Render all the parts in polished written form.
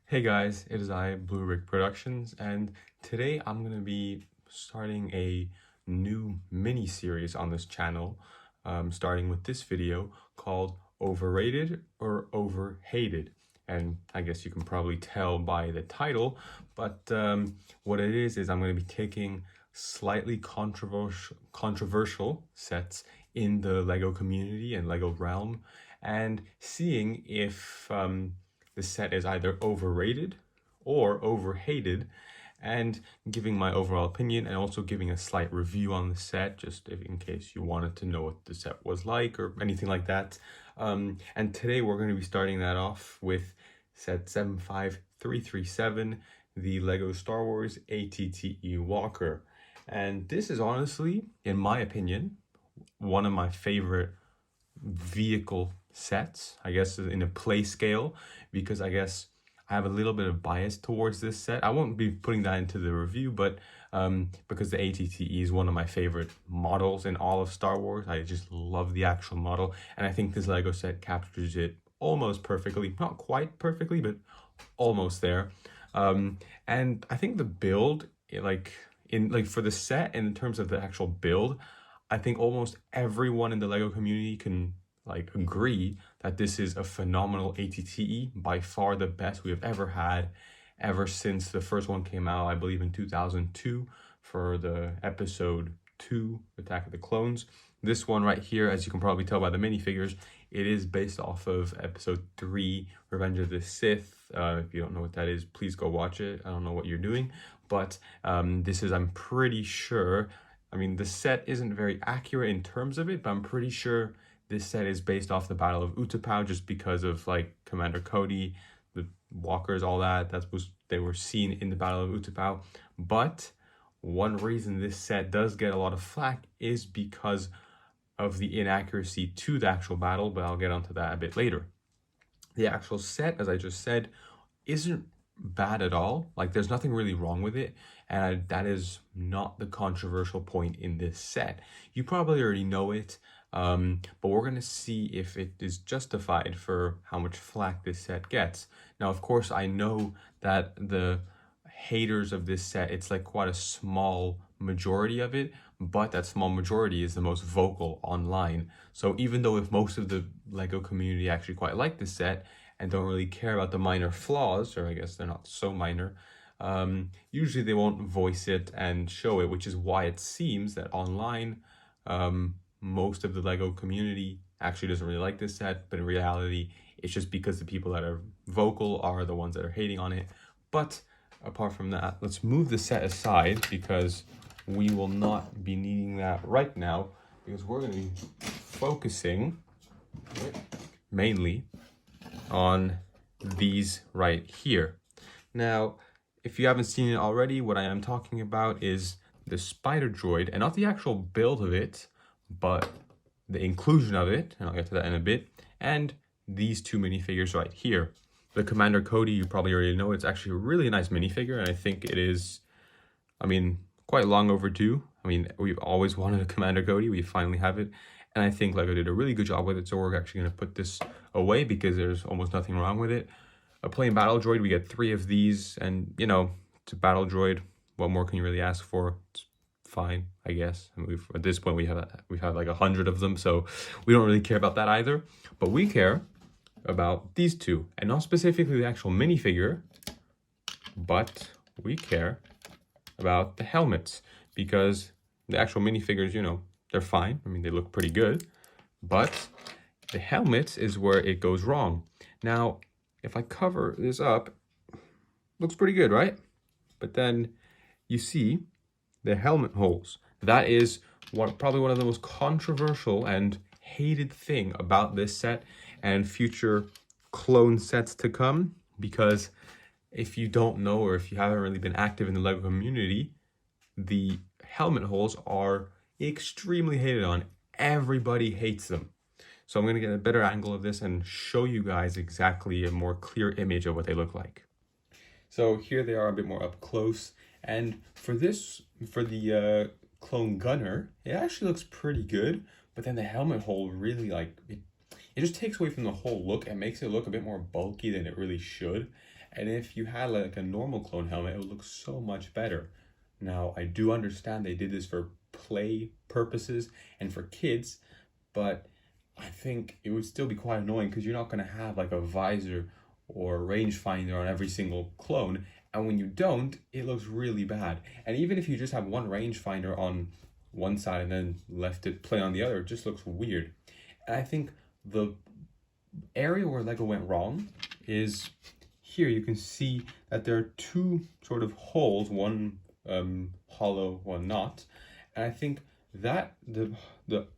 Hey guys, it is I, Blue Rick Productions, and today I'm going to be starting a new mini-series on this channel, starting with this video called Overrated or Overhated. And I guess you can probably tell by the title, but what it is I'm going to be taking slightly controversial sets in the LEGO community and LEGO realm and seeing if the set is either overrated or overhated, and giving my overall opinion and also giving a slight review on the set, just in case you wanted to know what the set was like or anything like that. And today we're going to be starting that off with set 75337, the LEGO Star Wars ATTE Walker. And this is honestly, in my opinion, one of my favorite vehicle sets, I guess, in a play scale, because I guess I have a little bit of bias towards this set. I won't be putting that into the review, but because the ATTE is one of my favorite models in all of Star Wars. I just love the actual model, and I think this LEGO set captures it almost perfectly. Not quite perfectly, but almost there. And I think the build, for the set, in terms of the actual build, I think almost everyone in the LEGO community can agree that this is a phenomenal ATTE, by far the best we have ever had, ever since the first one came out, I believe in 2002 for the episode 2 Attack of the Clones. This one right here, as you can probably tell by the minifigures, it is based off of episode 3 Revenge of the Sith. If you don't know what that is, please go watch it. I don't know what you're doing, but this is, I'm pretty sure, I mean, the set isn't very accurate in terms of it, but I'm pretty sure this set is based off the Battle of Utapau, just because of Commander Cody, the walkers, all that. They were seen in the Battle of Utapau. But one reason this set does get a lot of flack is because of the inaccuracy to the actual battle, but I'll get onto that a bit later. The actual set, as I just said, isn't bad at all. There's nothing really wrong with it, and that is not the controversial point in this set. You probably already know it, but we're gonna see if it is justified for how much flack this set gets. Now, of course, I know that the haters of this set, it's quite a small majority of it, but that small majority is the most vocal online. So even though if most of the LEGO community actually quite like this set and don't really care about the minor flaws, or I guess they're not so minor, usually they won't voice it and show it, which is why it seems that online most of the LEGO community actually doesn't really like this set, but in reality it's just because the people that are vocal are the ones that are hating on it. But apart from that, let's move the set aside, because we will not be needing that right now, because we're going to be focusing mainly on these right here. Now, if you haven't seen it already, what I am talking about is the spider droid, and not the actual build of it, but the inclusion of it, and I'll get to that in a bit, and these two minifigures right here. The Commander Cody, you probably already know, it's actually a really nice minifigure, and I think it is, quite long overdue. We've always wanted a Commander Cody, we finally have it, and I think LEGO did a really good job with it, so we're actually going to put this away because there's almost nothing wrong with it. A plain battle droid, we get 3 of these, and, it's a battle droid. What more can you really ask for? It's fine, I guess. At this point, we've had 100 of them, so we don't really care about that either. But we care about these two, and not specifically the actual minifigure, but we care about the helmets, because the actual minifigures, they're fine. They look pretty good, but the helmets is where it goes wrong. Now, if I cover this up, looks pretty good, right? But then you see the helmet holes. That is probably one of the most controversial and hated thing about this set and future clone sets to come, because if you don't know, or if you haven't really been active in the LEGO community, the helmet holes are extremely hated on. Everybody hates them. So I'm going to get a better angle of this and show you guys exactly a more clear image of what they look like. So here they are a bit more up close, and for the clone gunner, it actually looks pretty good, but then the helmet hole really it just takes away from the whole look and makes it look a bit more bulky than it really should. And if you had like a normal clone helmet, it would look so much better. Now, I do understand they did this for play purposes and for kids, but I think it would still be quite annoying because you're not going to have like a visor or a rangefinder on every single clone. And when you don't, it looks really bad. And even if you just have one rangefinder on one side and then left it play on the other, it just looks weird. And I think the area where Lego went wrong is here. You can see that there are two sort of holes, one hollow, one not. And I think that the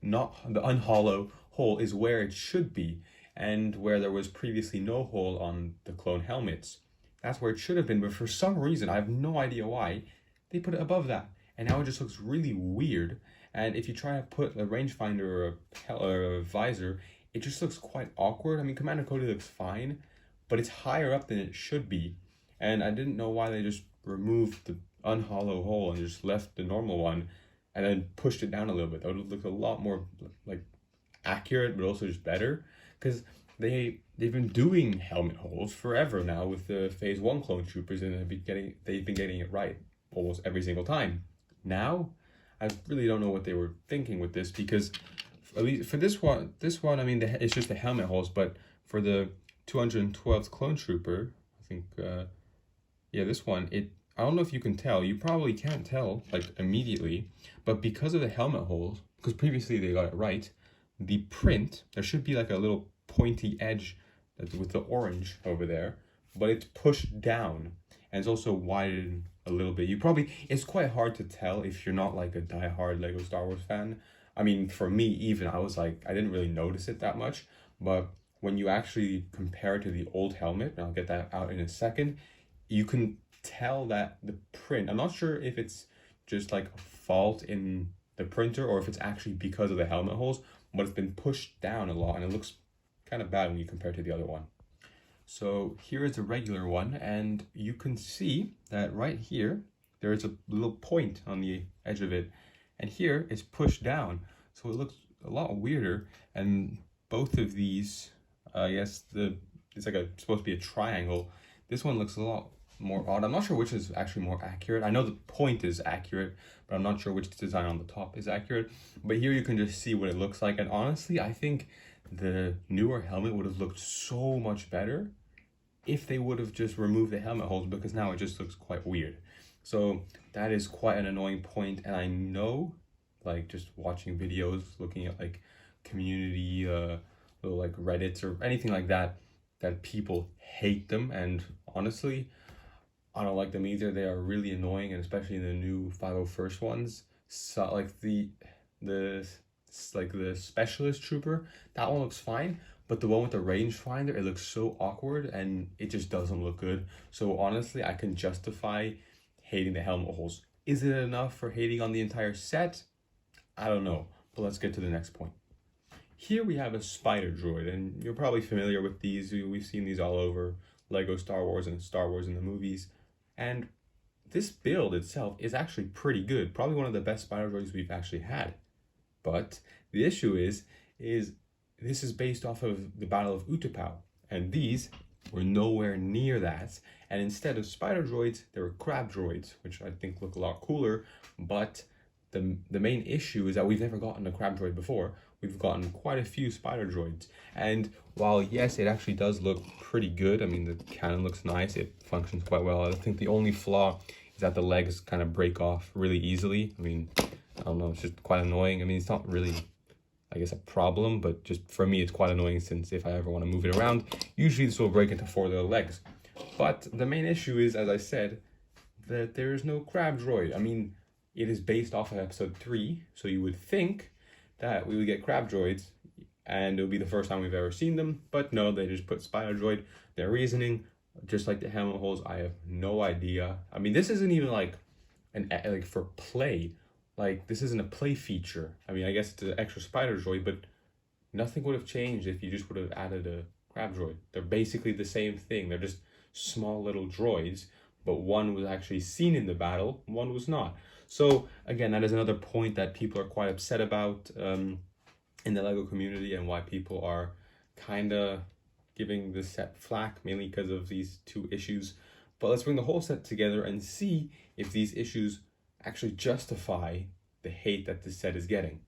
unhollow hole is where it should be, and where there was previously no hole on the clone helmets. That's where it should have been, but for some reason, I have no idea why, they put it above that. And now it just looks really weird. And if you try to put a rangefinder or a visor, it just looks quite awkward. I mean, Commander Cody looks fine, but it's higher up than it should be. And I didn't know why they just removed the unhollow hole and just left the normal one and then pushed it down a little bit. That would look a lot more like accurate, but also just better, because they've been doing helmet holes forever now with the Phase 1 clone troopers, and they've been getting it right almost every single time. Now, I really don't know what they were thinking with this, because at least for this one, I mean, it's just the helmet holes, but for the 212th clone trooper, I think, yeah, this one, I don't know if you can tell, you probably can't tell, like, immediately, but because of the helmet holes, because previously they got it right, the print, there should be like a little pointy edge with the orange over there, but it's pushed down, and it's also widened a little bit. It's quite hard to tell if you're not like a diehard Lego Star Wars fan. I mean, for me, even, I didn't really notice it that much, but when you actually compare it to the old helmet, and I'll get that out in a second, you can tell that the print, I'm not sure if it's just like a fault in the printer or if it's actually because of the helmet holes, but it's been pushed down a lot and it looks kind of bad when you compare it to the other one. So here is the regular one, and you can see that right here, there is a little point on the edge of it, and here it's pushed down. So it looks a lot weirder, and both of these, yes, it's like supposed to be a triangle. This one looks a lot more odd. I'm not sure which is actually more accurate. I know the point is accurate, but I'm not sure which design on the top is accurate. But here you can just see what it looks like. And honestly, I think the newer helmet would have looked so much better if they would have just removed the helmet holes, because now it just looks quite weird. So that is quite an annoying point. And I know, like, just watching videos, looking at like community, little like Reddits or anything like that, that people hate them. And honestly, I don't like them either. They are really annoying, and especially in the new 501st ones. So like the specialist trooper, that one looks fine, but the one with the rangefinder, it looks so awkward and it just doesn't look good. So honestly, I can justify hating the helmet holes. Is it enough for hating on the entire set? I don't know, but let's get to the next point. Here we have a spider droid, and you're probably familiar with these. We've seen these all over Lego Star Wars and Star Wars in the movies. And this build itself is actually pretty good. Probably one of the best spider droids we've actually had. But the issue is this is based off of the Battle of Utapau. And these were nowhere near that. And instead of spider droids, there were crab droids, which I think look a lot cooler. But the main issue is that we've never gotten a crab droid before. We've gotten quite a few spider droids. And while, yes, it actually does look pretty good, I mean, the cannon looks nice, it functions quite well. I think the only flaw is that the legs kind of break off really easily. I mean, I don't know, it's just quite annoying. I mean, it's not really, I guess, a problem, but just for me, it's quite annoying, since if I ever want to move it around, usually this will break into 4 little legs. But the main issue is, as I said, that there is no crab droid. I mean, it is based off of episode 3, so you would think that we would get crab droids and it would be the first time we've ever seen them, but no, they just put spider droid. Their reasoning, just like the helmet holes, I have no idea. I mean, this isn't even like like for play. Like, this isn't a play feature. I mean, I guess it's an extra spider droid, but nothing would have changed if you just would have added a crab droid. They're basically the same thing. They're just small little droids, but one was actually seen in the battle, one was not. So again, that is another point that people are quite upset about in the Lego community, and why people are kind of giving the set flack, mainly because of these two issues. But let's bring the whole set together and see if these issues actually justify the hate that this set is getting.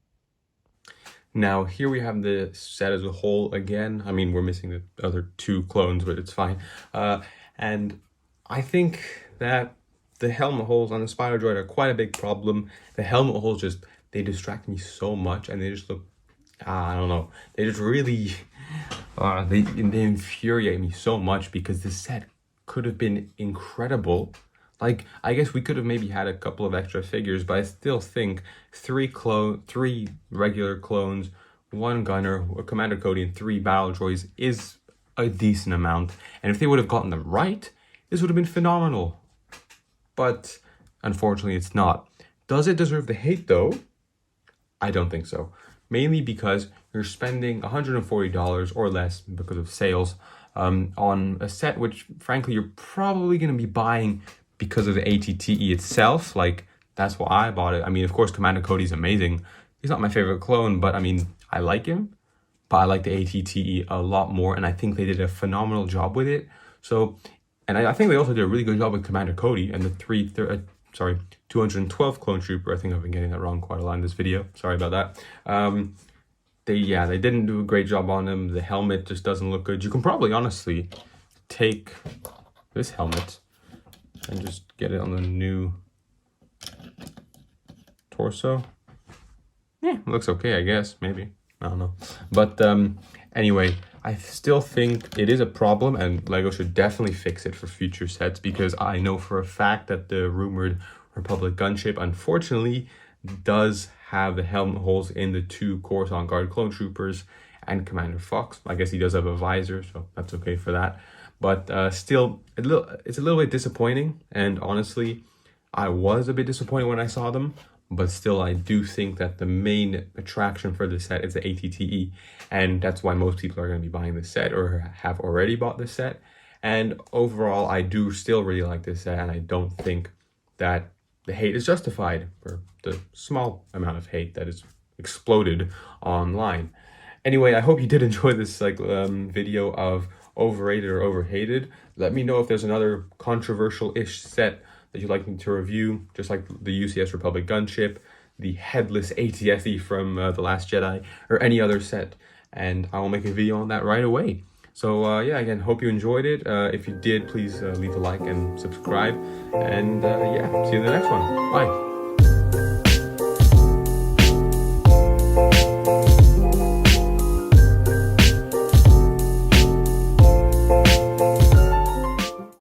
Now, here we have the set as a whole again. I mean, we're missing the other two clones, but it's fine. And I think that the helmet holes on the Spider Droid are quite a big problem. The helmet holes just, they distract me so much, and they just look, I don't know, they just really, they infuriate me so much, because this set could have been incredible. Like, I guess we could have maybe had a couple of extra figures, but I still think three regular clones, one gunner, a Commander Cody, and 3 battle droids is a decent amount. And if they would have gotten them right, this would have been phenomenal. But unfortunately, it's not. Does it deserve the hate, though? I don't think so. Mainly because you're spending $140 or less because of sales on a set which, frankly, you're probably going to be buying because of the ATTE itself. Like, that's why I bought it. I mean, of course, Commander Cody's amazing. He's not my favorite clone, but I mean, I like him. But I like the ATTE a lot more, and I think they did a phenomenal job with it. So, and I think they also did a really good job with Commander Cody and the 212 Clone Trooper. I think I've been getting that wrong quite a lot in this video. Sorry about that. They didn't do a great job on him. The helmet just doesn't look good. You can probably honestly take this helmet and just get it on the new torso. Yeah, looks okay, I guess. Maybe. I don't know. But anyway, I still think it is a problem, and LEGO should definitely fix it for future sets, because I know for a fact that the rumored Republic gunship, unfortunately, does have the helmet holes in the 2 Coruscant Guard Clone Troopers and Commander Fox. I guess he does have a visor, so that's okay for that. But still, it's a little bit disappointing, and honestly, I was a bit disappointed when I saw them, but still, I do think that the main attraction for this set is the ATTE, and that's why most people are going to be buying this set or have already bought this set. And overall, I do still really like this set, and I don't think that the hate is justified for the small amount of hate that is exploded online. Anyway, I hope you did enjoy this video of overrated or overhated. Let me know if there's another controversial-ish set that you'd like me to review, just like the UCS Republic gunship, the headless ATSE from The Last Jedi, or any other set, and I will make a video on that right away. So yeah, again, hope you enjoyed it. If you did, please leave a like and subscribe, and yeah, see you in the next one. Bye.